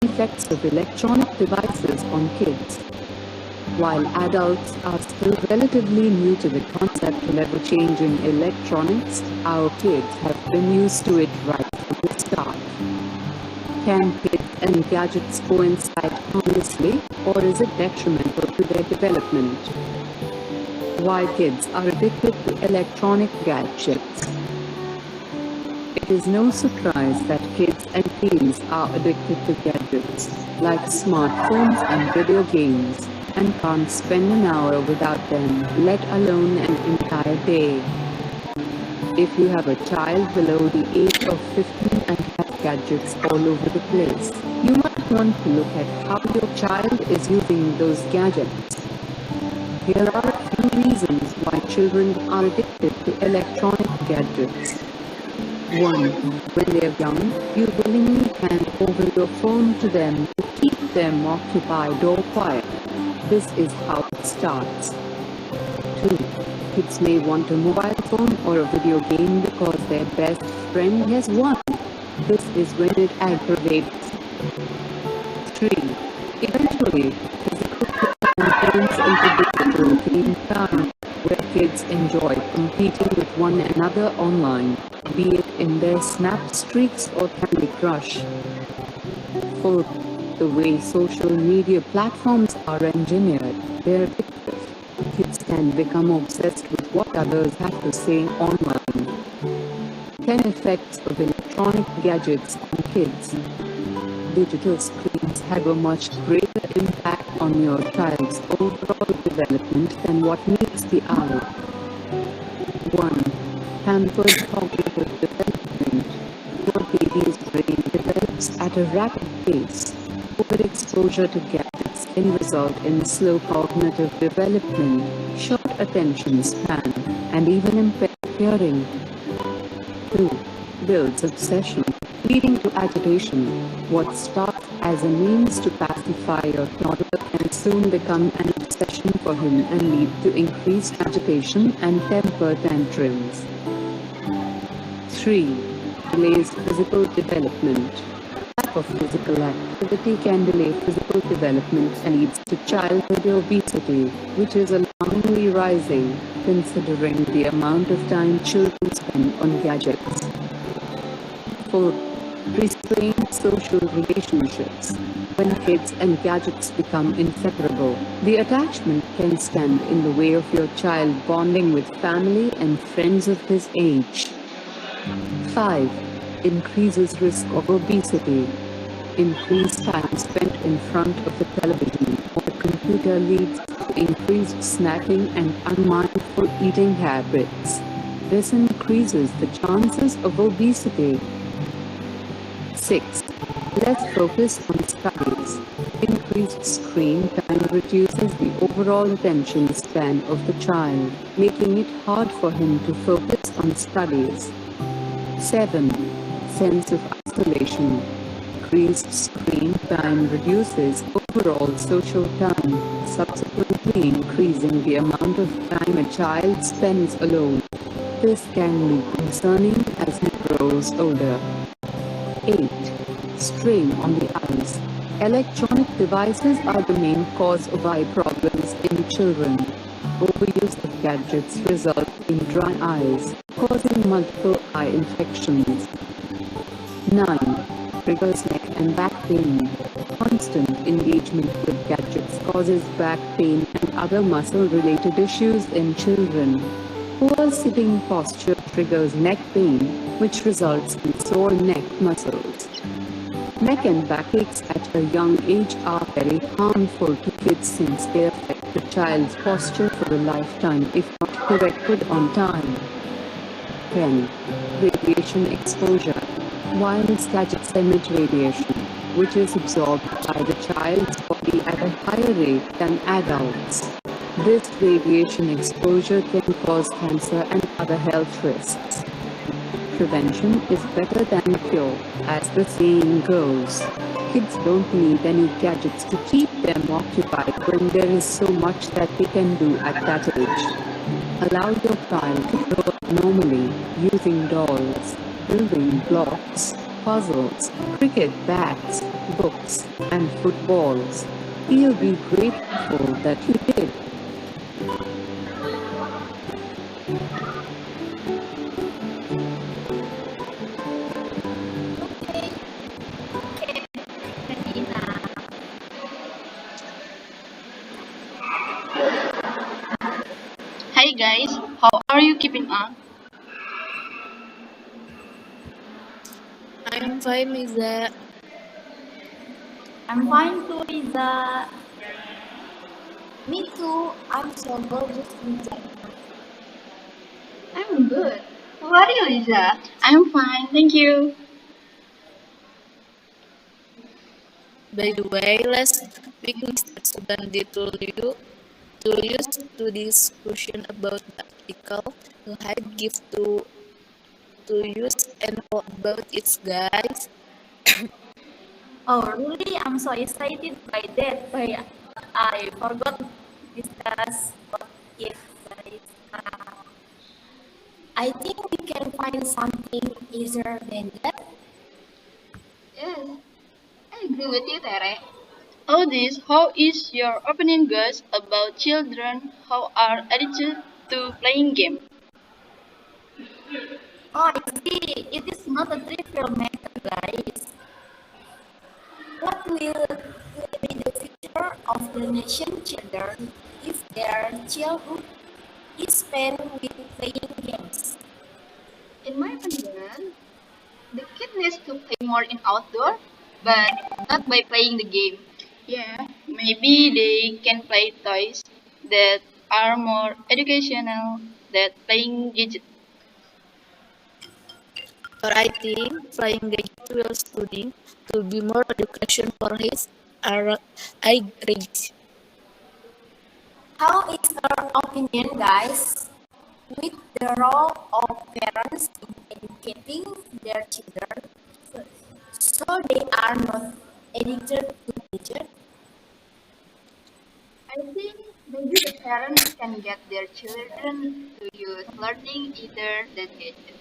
effects of electronic devices on kids. While adults are still relatively new to the concept of ever-changing electronics, our kids have been used to it right from the start. Can kids and gadgets coincide harmlessly, or is it detrimental to their development? Why kids are addicted to electronic gadgets. It is no surprise that kids and teens are addicted to gadgets, like smartphones and video games, and can't spend an hour without them, let alone an entire day. If you have a child below the age of 15 and have gadgets all over the place, you might want to look at how your child is using those gadgets. Here are a few reasons why children are addicted to electronic gadgets. 1. When they are young, you willingly hand over your phone to them to keep them occupied or quiet. This is how it starts. 2. Kids may want a mobile phone or a video game because their best friend has one. This is when it aggravates. 3. Eventually, physical play turns into digital game time, where kids enjoy competing with one another online, be it in their Snap streaks or Candy Crush. 4. The way social media platforms are engineered, they're addictive. Kids can become obsessed with what others have to say online. 10 effects of electronic gadgets on kids. Digital screens have a much greater impact on your child's overall development than what meets the eye. 1. Hampered cognitive development. Your baby's brain develops at a rapid pace. Overexposure to gadgets can result in slow cognitive development, short attention span, and even impaired hearing. 2. Builds obsession, leading to agitation. What starts as a means to pacify your toddler can soon become an obsession for him and lead to increased agitation and temper tantrums. 3. Delays physical development. Lack of physical activity can delay physical development and leads to childhood obesity, which is alarmingly rising, considering the amount of time children spend on gadgets. 4. Restrained social relationships. When kids and gadgets become inseparable, the attachment can stand in the way of your child bonding with family and friends of his age. 5. Increases risk of obesity. Increased time spent in front of the television or the computer leads to increased snacking and unmindful eating habits. This increases the chances of obesity. 6. Less focus on studies. Increased screen time reduces the overall attention span of the child, making it hard for him to focus on studies. 7. Sense of isolation. Increased screen time reduces overall social time, subsequently increasing the amount of time a child spends alone. This can be concerning as he grows older. 8. Strain on the eyes. Electronic devices are the main cause of eye problems in children. Overuse of gadgets results in dry eyes, causing multiple eye infections. 9. Triggers neck and back pain. Constant engagement with gadgets causes back pain and other muscle-related issues in children. Poor sitting posture triggers neck pain, which results in sore neck muscles. Neck and backaches at a young age are very harmful to kids since they affect the child's posture for a lifetime if not corrected on time. 10. Radiation exposure. Wireless gadgets emit radiation, which is absorbed by the child's body at a higher rate than adults. This radiation exposure can cause cancer and other health risks. Prevention is better than cure, as the saying goes. Kids don't need any gadgets to keep them occupied when there is so much that they can do at that age. Allow your child to grow up normally, using dolls, building blocks, puzzles, cricket bats, books, and footballs. He'll be grateful that you did. Hi guys, how are you keeping on? I'm fine, Miza. I'm fine too, Lisa. Me too. I'm so gorgeous, Lisa. I'm good. How are you, Lisa? I'm fine, thank you. By the way, last week Mr. Sugandi told you to discussion about the article you had give to use and all about it, guys. Oh, really? I'm so excited by that. But I forgot to discuss what if, guys. I think we can find something easier than that. Yes, I agree with you, Tere. Oh, this, how is your opinion, guys, about children who are addicted to playing game? Oh, I see. It is not a trivial matter, guys. What will be the future of the nation children if their childhood is spent with playing games? In my opinion, the kid needs to play more in outdoor, but not by playing the game. Yeah, maybe they can play toys that are more educational than playing gadgets. Or I think flying gadget will studying to be more education for his ar- age. How is your opinion, guys, with the role of parents in educating their children so they are not addicted to gadgets? I think maybe the parents can get their children to use learning either than gadgets.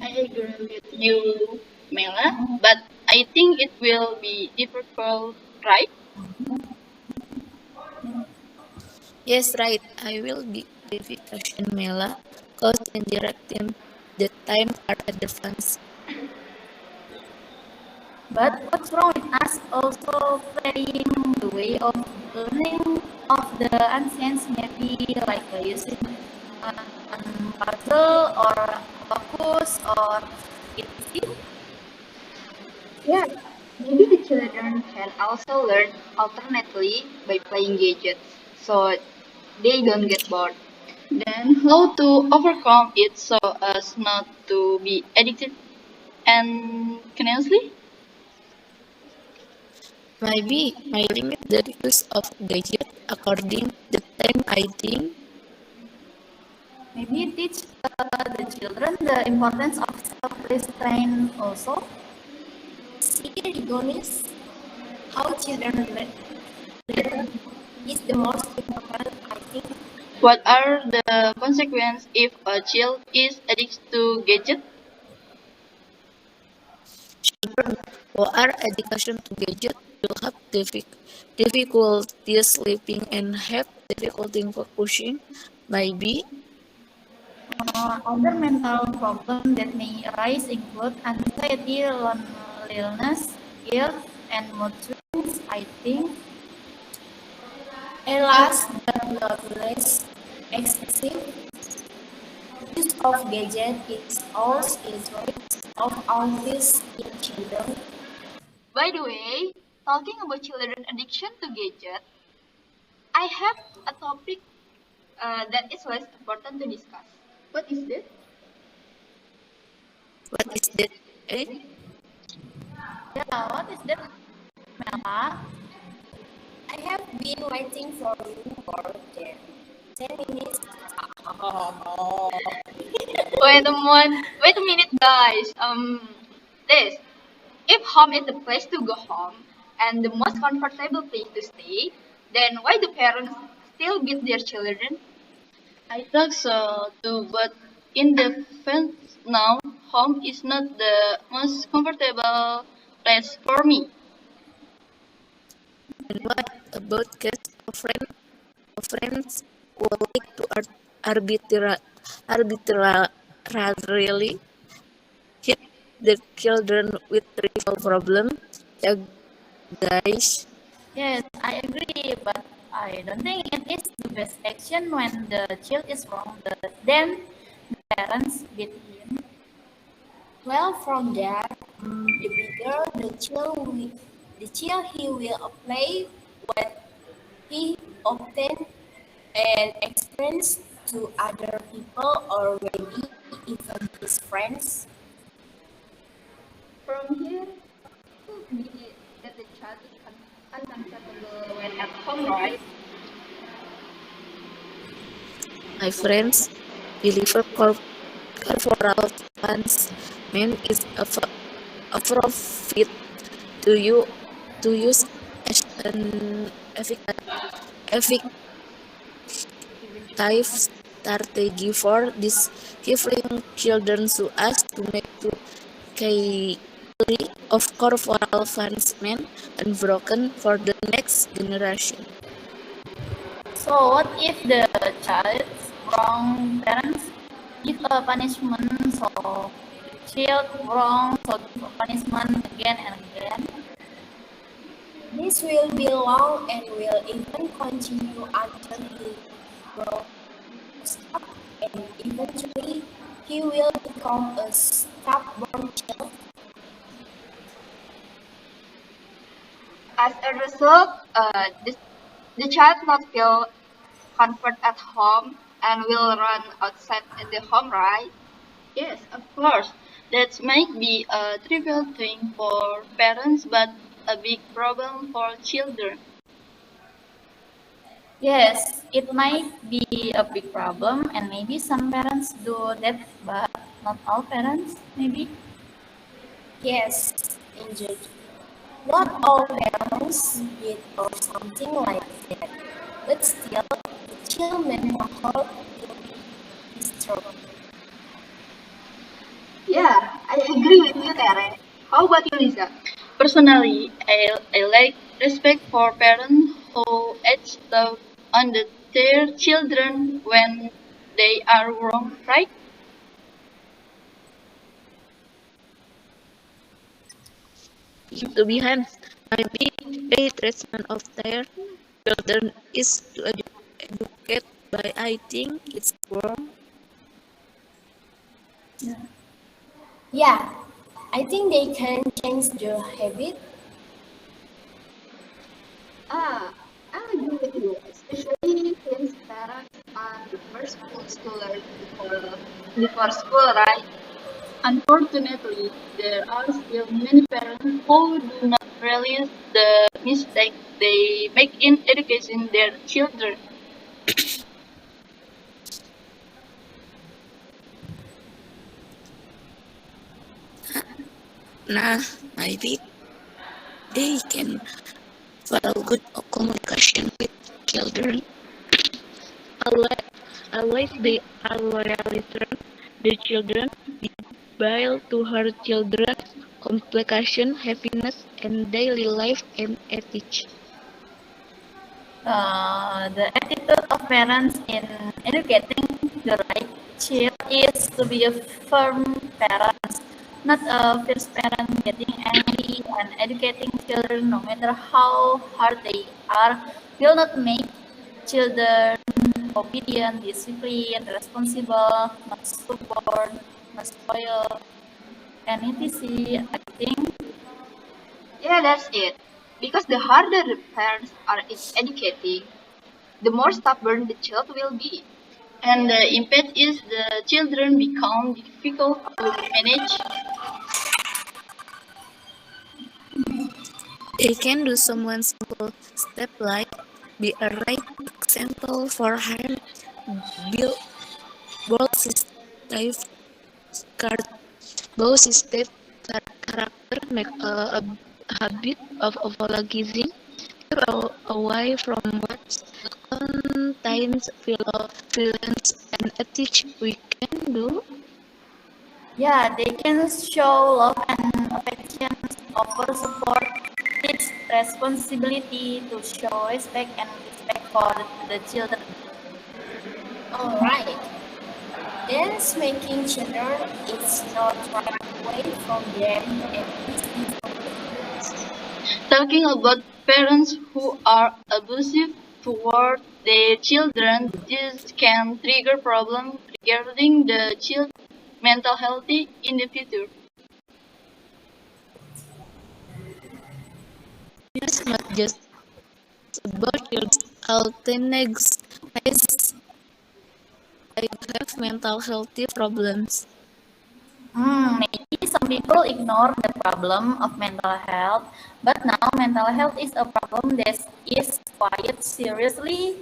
I agree with you, Mela, but I think it will be difficult, right? Yes, right. I will be verification Mela, cause and direct them the time are advanced. But what's wrong with us also playing the way of learning of the ancients, maybe like using puzzle or focus or etc. Yeah, maybe the children can also learn alternately by playing gadgets, so they don't get bored. Then, how to overcome it so as not to be addicted and continuously? Maybe my limit the use of gadget according the time I think. Maybe teach the children the importance of self-restraint also. See, Rigonis, how children learn is the most important, I think. What are the consequences if a child is addicted to gadget? Children who are education to gadget will have difficulty sleeping and have difficulty focusing. Maybe Other mental problems that may arise include anxiety, loneliness, guilt, and mood swings, I think. Alas, but not less excessive use of gadget is also is risk of autism in children. By the way, talking about children addiction to gadget, I have a topic that is less important to discuss. What is that? what is that? Eh? Yeah, what is that, Mela? I have been waiting for you for 10 minutes. Wait a minute, guys. This. If home is the place to go home and the most comfortable place to stay, then why do parents still beat their children? I thought so too, but in defense now, home is not the most comfortable place for me. And what about case of friends who like to arbitrarily hit their children with trivial problem? Yeah, guys. Yes, I agree, but I don't think it is the best action when the child is wrong. Then the parents beat him. Well, from there, the bigger the child he will apply what he obtained and experience to other people or maybe even his friends. From here, could be that the child is uncomfortable when at home, right? My friends, believer corporal punishment is a profit to you to use as an effective strategy for discipline children so as to make to of corporal punishment unbroken for the next generation. So, what if the child's wrong parents give a punishment? So, the child wrong, so give a punishment again and again. This will be long and will even continue until he grows up, and eventually he will become a stubborn child. As a result, the child not feel comfort at home and will run outside in the home, right? Yes, of course. That might be a trivial thing for parents, but a big problem for children. Yes, it might be a big problem, and maybe some parents do that, but not all parents, maybe. Yes, indeed. Not all parents did or something like that, but still, the child mental health will be disturbed. Yeah, I agree with you, Tere. How about you, Lisa? Personally, I like respect for parents who edge love on their children when they are wrong, right? To be honest, maybe a treatment of their children is to educate, but I think it's wrong. Yeah, I think they can change the habit. Ah, I agree with you, especially since parents are the first ones to learn before school, right? Unfortunately, there are still many parents who do not realize the mistakes they make in educating their children. Nah, maybe they can follow good communication with children. Unless, unless they are loyal the children able to her children's complication, happiness, and daily life and ethics. The attitude of parents in educating the right child is to be a firm parent, not a fierce parent getting angry and educating children no matter how hard they are will not make children obedient, disciplined, responsible, not stubborn, not spoiled, and etc. I think. Yeah, that's it. Because the harder the parents are in educating, the more stubborn the child will be. And the impact is the children become difficult to manage. They can do someone simple step like be a right example for him, build bold system, character, make a habit of apologizing, keep away from what contains violence and ethics we can do. Yeah, they can show love and affection, offer support, teach responsibility to show respect and respect for the children. Alright, dance making children is not right away from them and is Talking about parents who are abusive toward their children, this can trigger problems regarding the child's mental health in the future. It's not just about children. All teenagers have mental health problems. Maybe some people ignore the problem of mental health, but now mental health is a problem that is quite seriously.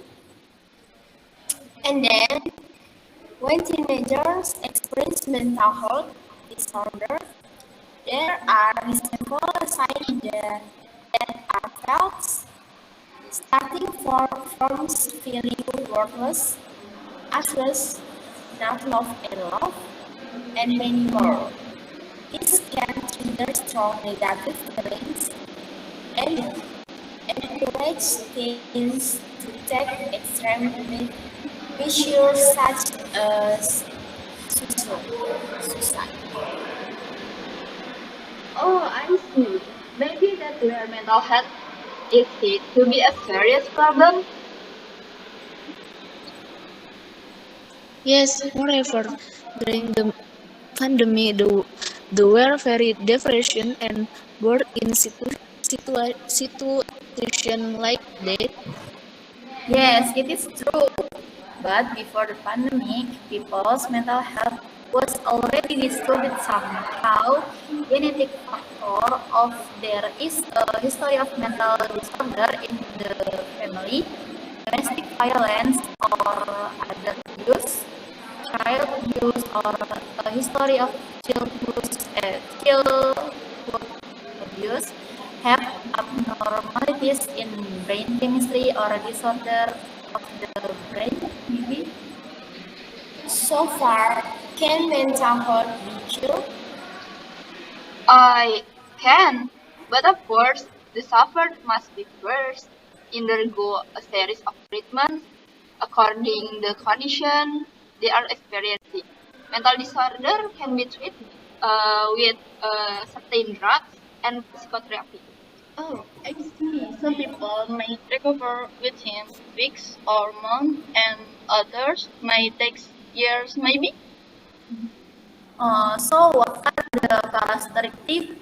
And then, when teenagers experience mental health disorder, there are several signs that are felt, starting from feeling worthless, anxious, not loved and love, and many more. This can trigger strong negative feelings and encourage teens to take extreme measures such as suicide. Oh, I see. Maybe that's where mental health is said to be a serious problem. Yes, moreover, during the pandemic, the were very depression and were in situation like that. Yes, it is true. But before the pandemic, people's mental health was already disturbed somehow. Genetic factor of there is a history of mental disorder in the family, domestic violence or other abuse, child abuse or a history of childhood abuse, have abnormalities in brain chemistry or a disorder of the brain, maybe. So far, can mental health be cured? I can, but of course, the suffered must be first undergo a series of treatments according the condition they are experiencing. Mental disorder can be treated with certain drugs and psychotherapy. Oh, I see. Some people may recover within weeks or months, and others may take years, maybe. So, what are the characteristics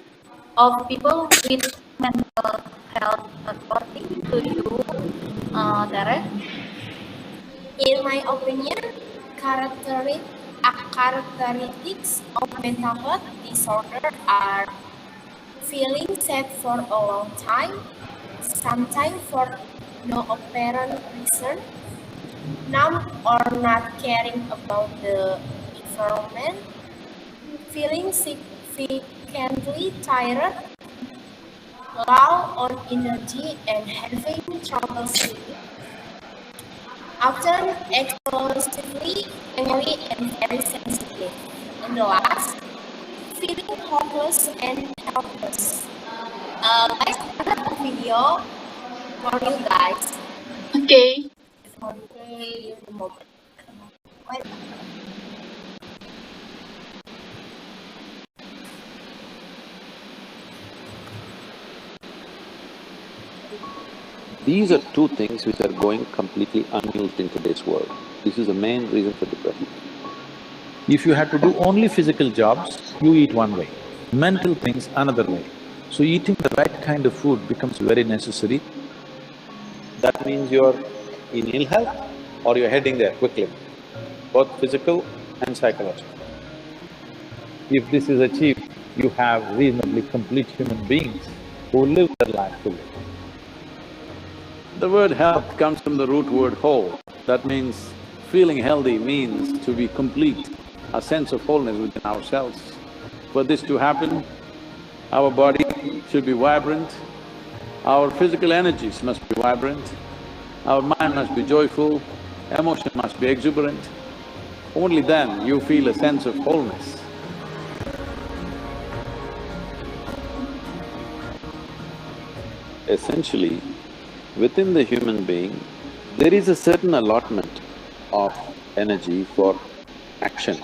of people with mental health according to you, Tere? In my opinion, characteristics of mental health disorder are feeling sad for a long time, sometimes for no apparent reason, numb or not caring about the environment, feeling significantly tired, low on energy, and having trouble sleeping, often explosively angry and very sensitive. And the last, feeling hopeless and helpless. Guys, I got a video for you guys. Okay. Okay, the moment. Wait. These are two things which are going completely unused in today's world. This is the main reason for depression. If you had to do only physical jobs, you eat one way, mental things another way. So eating the right kind of food becomes very necessary. That means you're in ill health or you're heading there quickly, both physical and psychological. If this is achieved, you have reasonably complete human beings who live their life fully. The word health comes from the root word whole. That means feeling healthy means to be complete, a sense of wholeness within ourselves. For this to happen, our body should be vibrant, our physical energies must be vibrant, our mind must be joyful, emotion must be exuberant. Only then you feel a sense of wholeness. essentially, within the human being, there is a certain allotment of energy for action,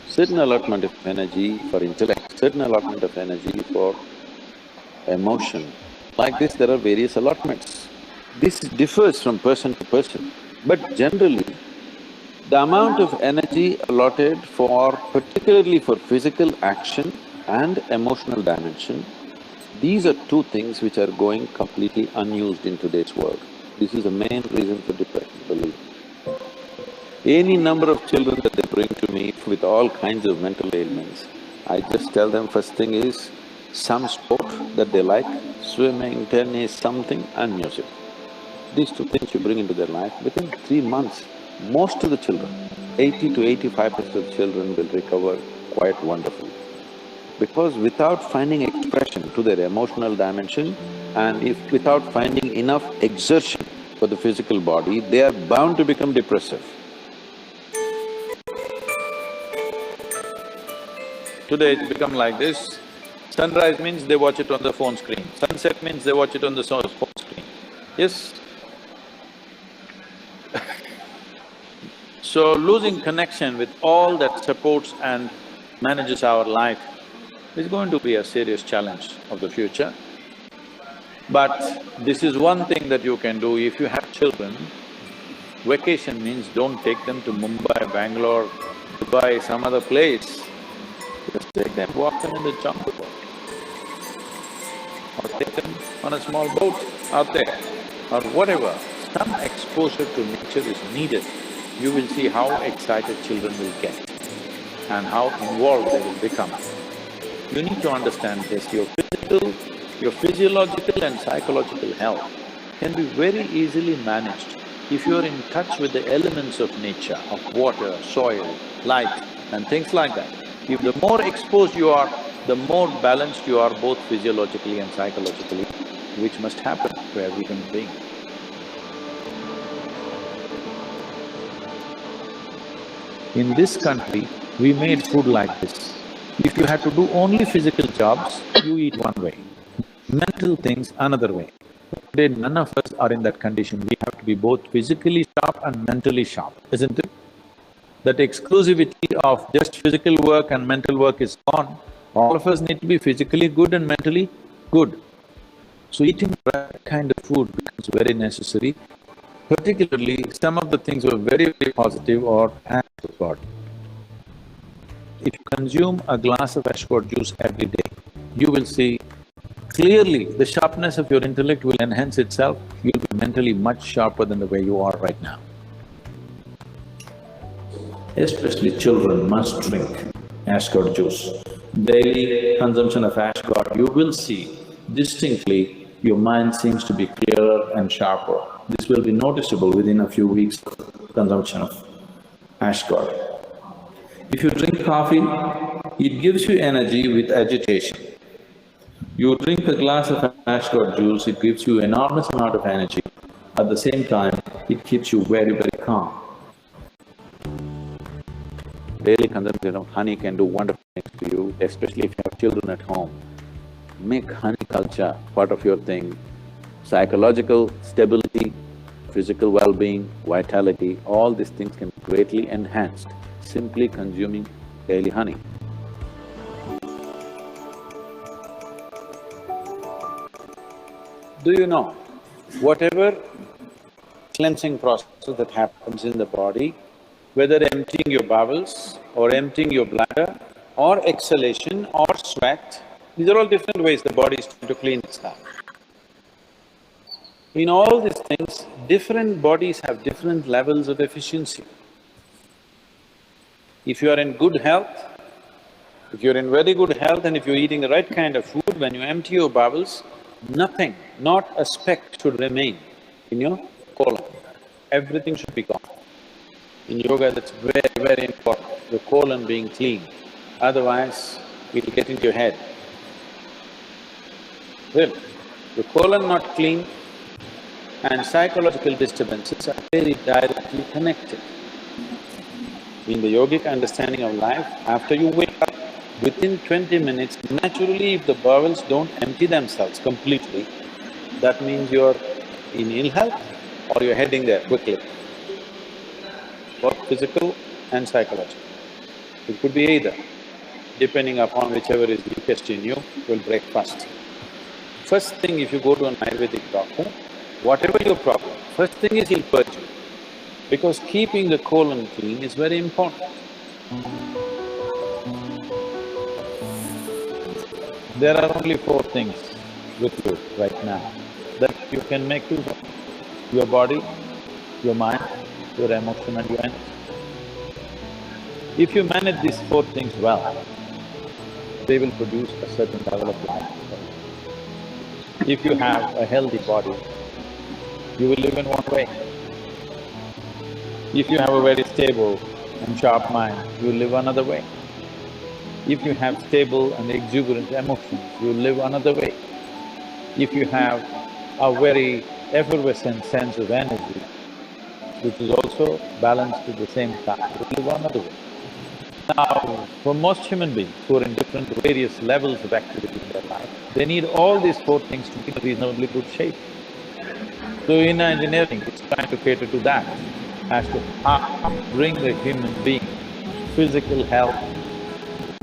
certain allotment of energy for intellect, certain allotment of energy for emotion. Like this, there are various allotments. This differs from person to person, but generally, the amount of energy allotted for… particularly for physical action and emotional dimension, these are two things which are going completely unused in today's world. This is the main reason for depression, believe me. Any number of children that they bring to me with all kinds of mental ailments, I just tell them first thing is some sport that they like, swimming, tennis, something, and music. These two things you bring into their life, within 3 months, most of the children, 80 to 85% of the children will recover quite wonderfully. Because without finding expression to their emotional dimension and if without finding enough exertion for the physical body, they are bound to become depressive. Today it's become like this, sunrise means they watch it on the phone screen, sunset means they watch it on the phone screen. Yes? So losing connection with all that supports and manages our life is going to be a serious challenge of the future. But this is one thing that you can do if you have children. Vacation means don't take them to Mumbai, Bangalore, Dubai, some other place. Just take them, walk them in the jungle or take them on a small boat out there or whatever. Some exposure to nature is needed. You will see how excited children will get and how involved they will become. You need to understand this, your physiological and psychological health can be very easily managed if you are in touch with the elements of nature, of water, soil, light and things like that. If the more exposed you are, the more balanced you are both physiologically and psychologically, which must happen to every human being. In this country, we made food like this. If you had to do only physical jobs, you eat one way. Mental things another way. Today, none of us are in that condition. We have to be both physically sharp and mentally sharp, isn't it? That exclusivity of just physical work and mental work is gone. All of us need to be physically good and mentally good. So eating the right kind of food becomes very necessary. Particularly, some of the things were very positive or ash God. If you consume a glass of ashwagandha juice every day, you will see clearly the sharpness of your intellect will enhance itself, you'll be mentally much sharper than the way you are right now. Especially children must drink ashwagandha juice. Daily consumption of ashwagandha, you will see distinctly your mind seems to be clearer and sharper. This will be noticeable within a few weeks of consumption of ashwagandha. If you drink coffee, it gives you energy with agitation. You drink a glass of ashwagandha juice, it gives you enormous amount of energy. At the same time, it keeps you very, very calm. Daily consumption of honey can do wonderful things to you, especially if you have children at home. Make honey culture part of your thing. Psychological stability, physical well-being, vitality, all these things can be greatly enhanced simply consuming daily honey. Do you know, whatever cleansing process that happens in the body, whether emptying your bowels or emptying your bladder or exhalation or sweat, these are all different ways the body is trying to clean itself. In all these things, different bodies have different levels of efficiency. If you are in good health, if you're in very good health and if you're eating the right kind of food, when you empty your bowels, nothing, not a speck should remain in your colon. Everything should be gone. In yoga, that's very, very important, the colon being clean. Otherwise, it'll get into your head. Really, the colon not clean and psychological disturbances are very directly connected. In the yogic understanding of life, after you wake up, within 20 minutes, naturally if the bowels don't empty themselves completely, that means you're in ill health or you're heading there quickly, both physical and psychological. It could be either, depending upon whichever is weakest in you will break first. First thing, if you go to an Ayurvedic doctor, whatever your problem, first thing is he'll purge you, because keeping the colon clean is very important. There are only four things with you right now that you can make use of: your body, your mind, your emotion and your energy. If you manage these four things well, they will produce a certain level of life. If you have a healthy body, you will live in one way. If you have a very stable and sharp mind, you will live another way. If you have stable and exuberant emotions, you will live another way. If you have a very effervescent sense of energy, which is also balanced at the same time, you will live another way. Now, for most human beings who are in different various levels of activity in their life, they need all these four things to be in reasonably good shape. So in engineering, it's trying to cater to that, as to how to bring a human being physical health,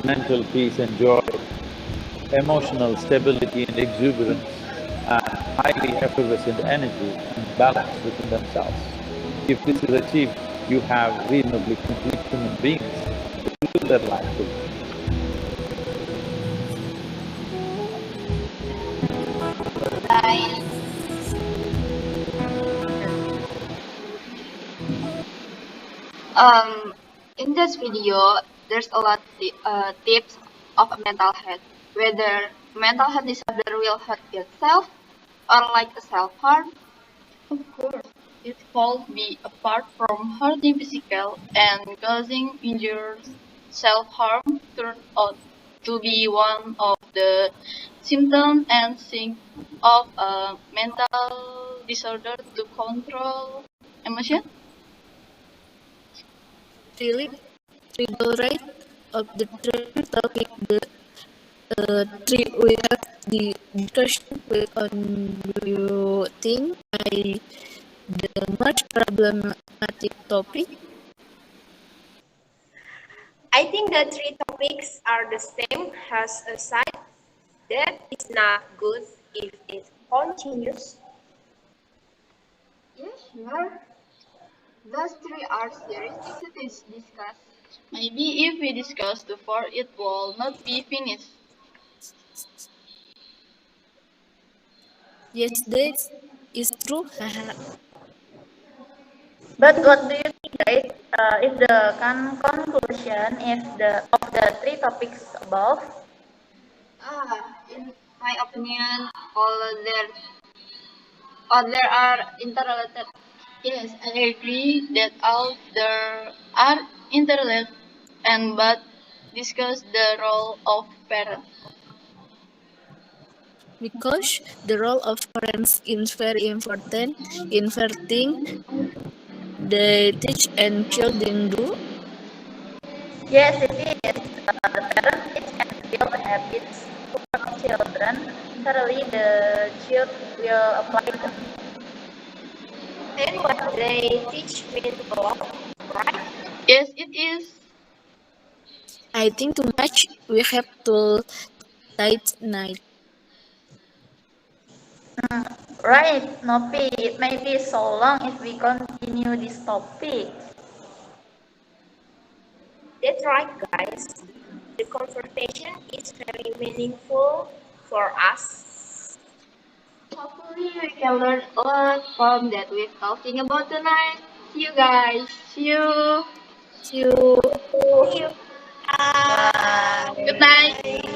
mental peace and joy, emotional stability and exuberance, and highly effervescent energy and balance within themselves. If this is achieved, you have reasonably complete human beings who live their life fully. Guys, Um, in this video, there's a lot tips of mental health, whether mental health is the real health itself or like a self-harm. Of course, it could be apart from hurting physical and causing injuries. Self-harm turned out to be one of the symptoms and signs of a mental disorder to control emotion. Really, triple right of the trend topic, the three we have the discussion with on. Do you think the much problematic topic? I think the three topics are the same as a side that is not good if it continues. Yes, sure. Those three are serious to discuss. Maybe if we discuss the four, it will not be finished. Yes, that is true. Haha. But what do you think, guys? If the conclusion if of the three topics above? In my opinion, all there are interrelated. Yes, I agree that all there are interrelated, and but discuss the role of parents. Because the role of parents is very important in everything they teach and children do. Yes, it is. The parents teach and build habits for children. Thoroughly, the child will apply them. And what they teach means a lot, right? Yes, it is. I think too much we have to tight night. Right, Nopi. It may be so long if we continue this topic. That's right, guys. The conversation is very meaningful for us. Hopefully, we can learn a lot from that we're talking about tonight. See you guys. See you. See you. See you. Good night.